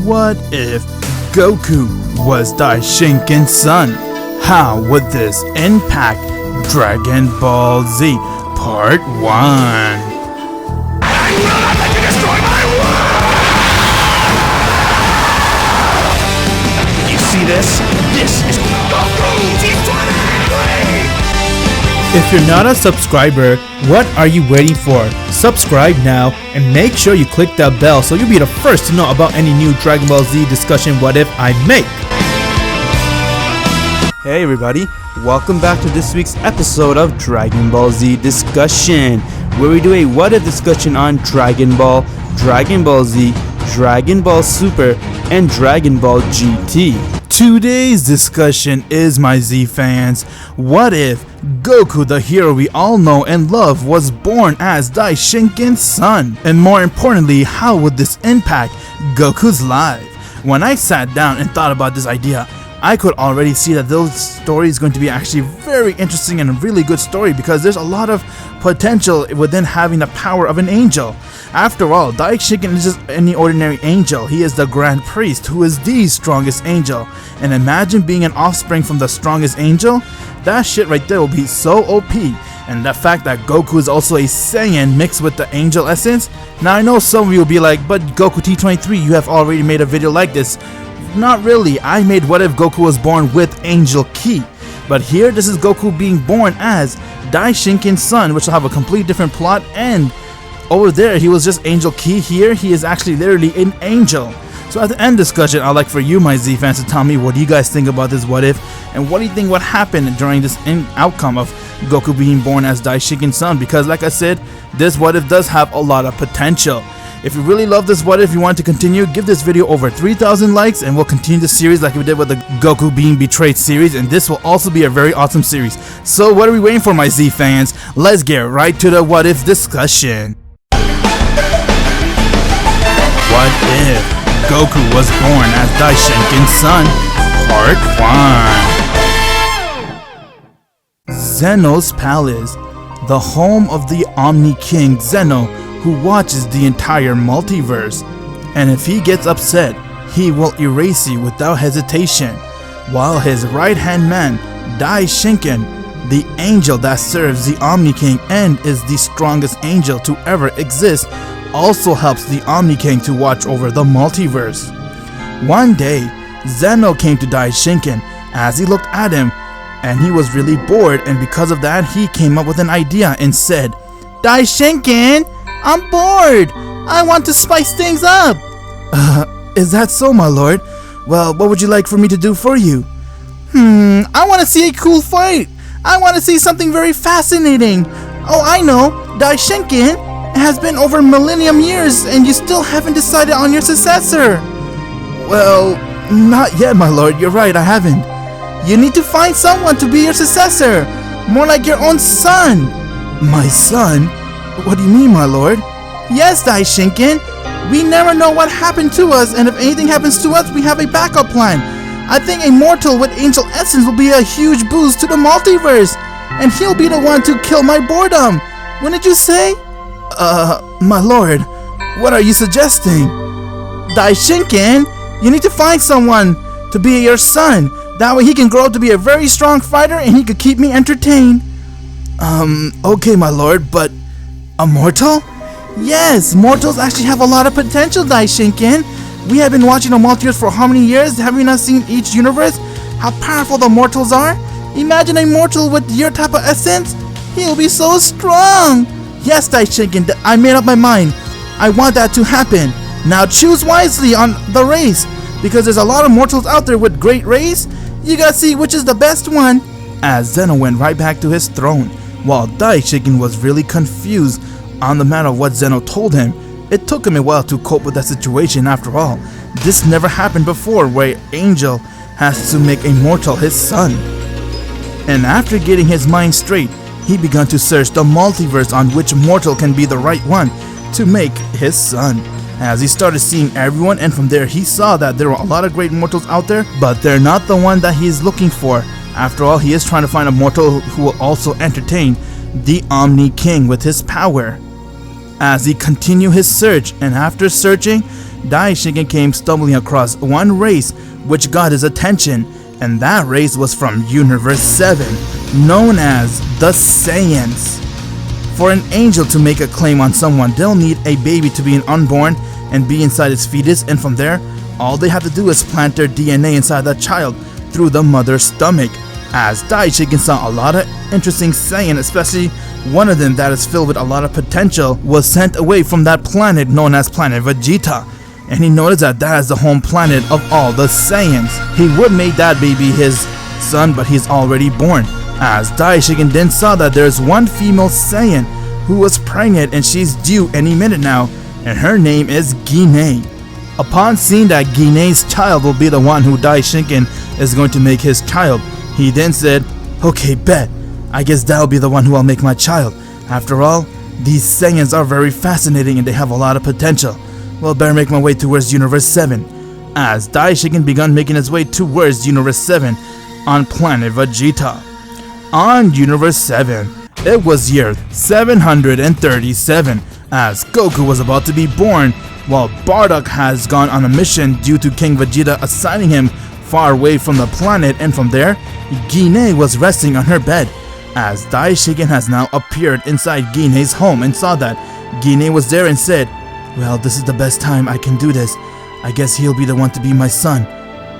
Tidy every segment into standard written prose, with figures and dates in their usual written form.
What if Goku was Daishinkin's son? How would this impact Dragon Ball Z Part 1? I will not let you destroy my world! You see this? This is Goku T23! If you're not a subscriber, what are you waiting for? Subscribe now and make sure you click that bell so you'll be the first to know about any new Dragon Ball Z discussion what if I make. Hey everybody, welcome back to this week's episode of Dragon Ball Z Discussion, where we do a what if discussion on Dragon Ball, Dragon Ball Z, Dragon Ball Super, and Dragon Ball GT. Today's discussion is, my Z fans, what if Goku, the hero we all know and love, was born as Daishinkin's son? And more importantly, how would this impact Goku's life? When I sat down and thought about this idea, I could already see that those story is going to be actually very interesting and a really good story, because there's a lot of potential within having the power of an angel. After all, Daishinkin is just any ordinary angel. He is the Grand Priest, who is the strongest angel. And imagine being an offspring from the strongest angel. That shit right there will be so OP. And the fact that Goku is also a Saiyan mixed with the angel essence. Now I know some of you will be like, but Goku T23, you have already made a video like this. Not really. I made what if Goku was born with Angel Ki. But here, this is Goku being born as Daishinkin's son, which will have a completely different plot. And over there, he was just Angel Ki. Here, he is actually literally an angel. So at the end discussion, I'd like for you, my Z fans, to tell me what do you guys think about this what if, and what do you think what happened during this outcome of Goku being born as Daishinkin's son? Because like I said, this what if does have a lot of potential. If you really love this what if, you want to continue, give this video over 3,000 likes and we'll continue the series like we did with the Goku being betrayed series, and this will also be a very awesome series. So what are we waiting for, my Z fans? Let's get right to the what if discussion. What if Goku was born as Daishinkin's son? Part 1. Zeno's Palace, the home of the Omni King Zeno, who watches the entire multiverse, and if he gets upset, he will erase you without hesitation, while his right-hand man, Daishinkin, the angel that serves the Omni King and is the strongest angel to ever exist, also helps the Omni King to watch over the multiverse. One day, Zeno came to Daishinkin as he looked at him, and he was really bored, and because of that, he came up with an idea and said, "Daishinkin, I'm bored. I want to spice things up." Is that so, my lord? Well, what would you like for me to do for you? I want to see a cool fight. I want to see something very fascinating. Oh, I know. Daishinkin, it has been over millennium years and you still haven't decided on your successor. Well, not yet, my lord. You're right, I haven't. You need to find someone to be your successor. More like your own son. My son? What do you mean, my lord? Yes, Daishinkin. We never know what happened to us, and if anything happens to us, we have a backup plan. I think a mortal with angel essence will be a huge boost to the multiverse, and he'll be the one to kill my boredom. What did you say? My lord, what are you suggesting? Daishinkin, you need to find someone to be your son. That way he can grow up to be a very strong fighter and he could keep me entertained. Okay, my lord, but a mortal? Yes, mortals actually have a lot of potential, Daishinkin. We have been watching the multiverse for how many years? Have we not seen each universe? How powerful the mortals are? Imagine a mortal with your type of essence. He'll be so strong. Yes, Daishinkin, I made up my mind. I want that to happen. Now choose wisely on the race, because there's a lot of mortals out there with great race. You gotta see which is the best one. As Zeno went right back to his throne, while Daishinkin was really confused on the matter of what Zeno told him. It took him a while to cope with that situation. After all, this never happened before, where Angel has to make a mortal his son. And after getting his mind straight, he began to search the multiverse on which mortal can be the right one to make his son. As he started seeing everyone, and from there he saw that there were a lot of great mortals out there, but they're not the one that he is looking for. After all, he is trying to find a mortal who will also entertain the Omni King with his power. As he continued his search, and after searching, Daishinkin came stumbling across one race which got his attention, and that race was from Universe 7, known as the Saiyans. For an angel to make a claim on someone, they'll need a baby to be an unborn and be inside its fetus, and from there, all they have to do is plant their DNA inside that child through the mother's stomach. As Daishinkin saw a lot of interesting Saiyan, especially one of them that is filled with a lot of potential, was sent away from that planet known as Planet Vegeta. And he noticed that that is the home planet of all the Saiyans. He would make that baby his son, but he's already born. As Daishinkin then saw that there's one female Saiyan who was pregnant and she's due any minute now, and her name is Gine. Upon seeing that Gine's child will be the one who Daishinkin is going to make his child, he then said, "Okay, bet. I guess that'll be the one who I'll make my child. After all, these Saiyans are very fascinating and they have a lot of potential. Well, better make my way towards Universe 7. As Daishinkin began making his way towards Universe 7 on Planet Vegeta. On Universe 7, it was year 737 as Goku was about to be born, while Bardock has gone on a mission due to King Vegeta assigning him far away from the planet, and from there, Gine was resting on her bed. As Daishinkin has now appeared inside Gine's home and saw that Gine was there and said, "Well, this is the best time I can do this. I guess he'll be the one to be my son."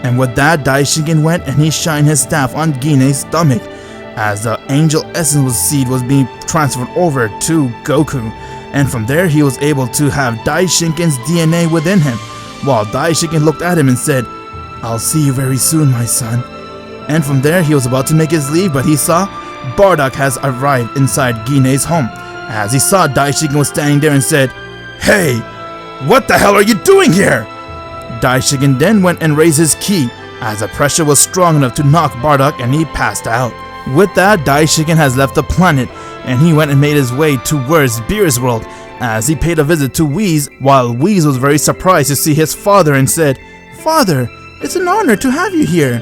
And with that, Daishinkin went and he shined his staff on Gine's stomach, as the angel essence seed was being transferred over to Goku. And from there, he was able to have Daishinkin's DNA within him, while Daishinkin looked at him and said, "I'll see you very soon, my son." And from there, he was about to make his leave, but he saw Bardock has arrived inside Gine's home. As he saw Daishinkin was standing there and said, "Hey, what the hell are you doing here?" Daishinkin then went and raised his ki, as the pressure was strong enough to knock Bardock and he passed out. With that, Daishinkin has left the planet and he went and made his way towards Beer's world, as he paid a visit to Whis, while Whis was very surprised to see his father and said, "Father, it's an honor to have you here."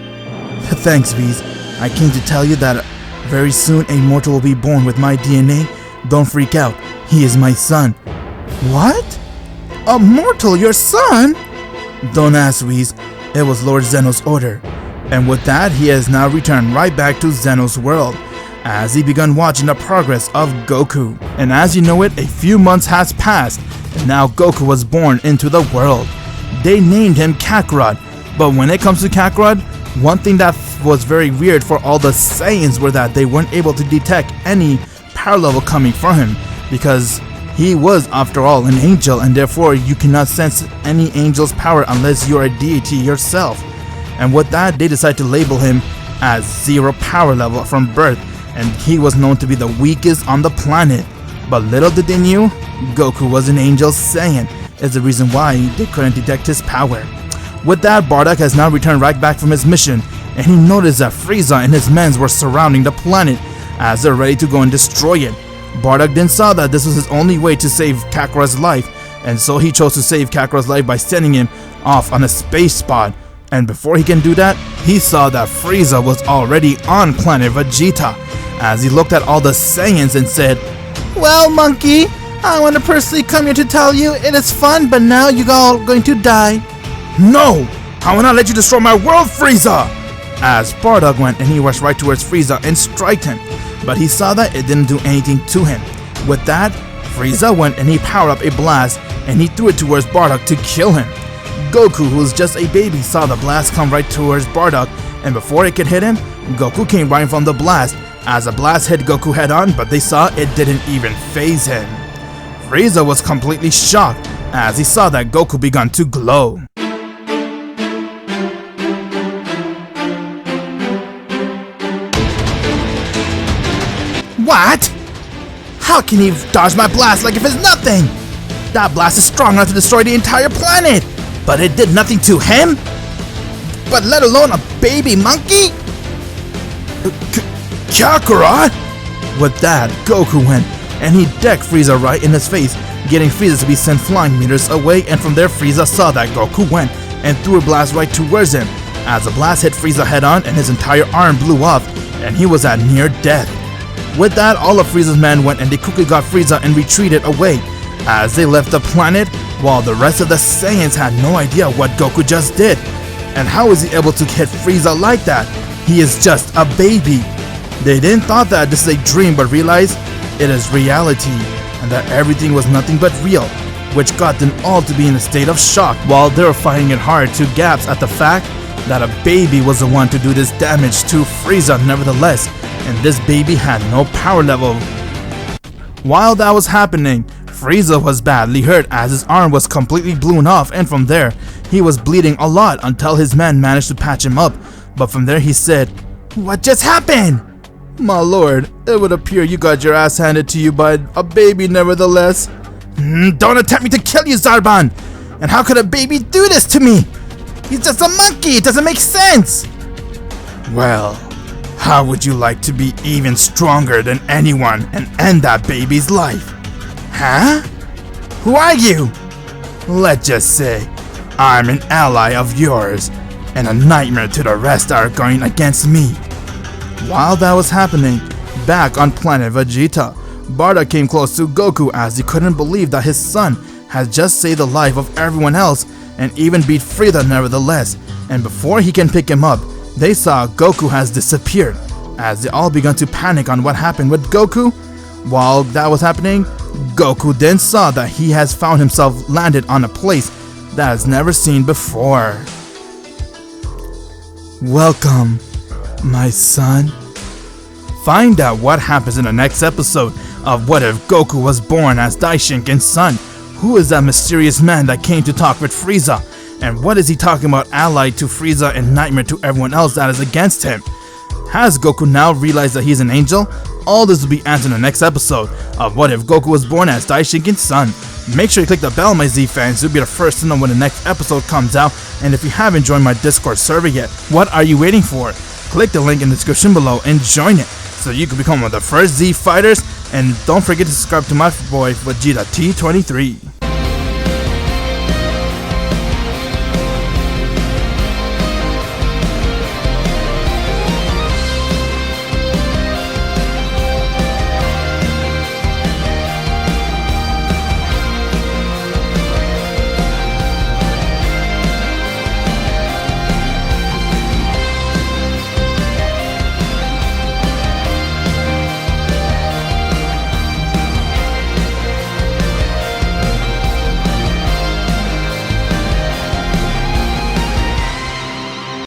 "Thanks, Whis. I came to tell you that very soon a mortal will be born with my DNA. Don't freak out. He is my son." "What? A mortal, your son?" "Don't ask, Whis. It was Lord Zeno's order." And with that, he has now returned right back to Zeno's world, as he began watching the progress of Goku. And as you know it, a few months has passed, and now Goku was born into the world. They named him Kakarot, but when it comes to Kakarot, one thing that was very weird for all the Saiyans were that they weren't able to detect any power level coming from him, because he was, after all, an angel, and therefore you cannot sense any angel's power unless you're a deity yourself. And with that, they decided to label him as 0 power level from birth, and he was known to be the weakest on the planet. But little did they knew, Goku was an angel Saiyan, is the reason why they couldn't detect his power. With that, Bardock has now returned right back from his mission, and he noticed that Frieza and his men were surrounding the planet as they're ready to go and destroy it. Bardock then saw that this was his only way to save Kakarot's life, and so he chose to save Kakarot's life by sending him off on a space spot. And before he can do that, he saw that Frieza was already on Planet Vegeta, as he looked at all the Saiyans and said, "Well, monkey, I want to personally come here to tell you it is fun, but now you're all going to die." "No! I will not let you destroy my world, Frieza!" As Bardock went and he rushed right towards Frieza and struck him, but he saw that it didn't do anything to him. With that, Frieza went and he powered up a blast and he threw it towards Bardock to kill him. Goku, who was just a baby, saw the blast come right towards Bardock, and before it could hit him, Goku came right from the blast, as the blast hit Goku head on, but they saw it didn't even faze him. Frieza was completely shocked as he saw that Goku began to glow. "What? How can he dodge my blast like if it's nothing? That blast is strong enough to destroy the entire planet, but it did nothing to him? But let alone a baby monkey?" "Kakarot?" With that, Goku went and he decked Frieza right in his face, getting Frieza to be sent flying meters away, and from there Frieza saw that Goku went and threw a blast right towards him, as the blast hit Frieza head on and his entire arm blew off and he was at near death. With that, all of Frieza's men went and they quickly got Frieza and retreated away. As they left the planet, while the rest of the Saiyans had no idea what Goku just did. And how is he able to hit Frieza like that? He is just a baby. They didn't thought that this is a dream, but realized it is reality, and that everything was nothing but real, which got them all to be in a state of shock while they were finding it hard to gasp at the fact that a baby was the one to do this damage to Frieza nevertheless, and this baby had no power level. While that was happening, Frieza was badly hurt as his arm was completely blown off, and from there, he was bleeding a lot until his man managed to patch him up. But from there he said, "What just happened?" "My lord, it would appear you got your ass handed to you by a baby nevertheless." "Don't attempt me to kill you, Zarban! And how could a baby do this to me? He's just a monkey, it doesn't make sense!" "Well, how would you like to be even stronger than anyone and end that baby's life?" "Huh? Who are you?" "Let's just say, I'm an ally of yours, and a nightmare to the rest that are going against me." While that was happening, back on planet Vegeta, Bardock came close to Goku as he couldn't believe that his son had just saved the life of everyone else and even beat Frieza nevertheless. And before he can pick him up, they saw Goku has disappeared, as they all began to panic on what happened with Goku. While that was happening, Goku then saw that he has found himself landed on a place that has never seen before. "Welcome, my son." Find out what happens in the next episode of What If Goku Was Born as Daishinkin's son. Who is that mysterious man that came to talk with Frieza? And what is he talking about allied to Frieza and nightmare to everyone else that is against him? Has Goku now realized that he's an angel? All this will be answered in the next episode of What If Goku Was Born as Daishinkin's son. Make sure you click the bell, my Z fans. You'll be the first to know when the next episode comes out. And if you haven't joined my Discord server yet, what are you waiting for? Click the link in the description below and join it, so you can become one of the first Z fighters. And don't forget to subscribe to my boy Vegeta T23.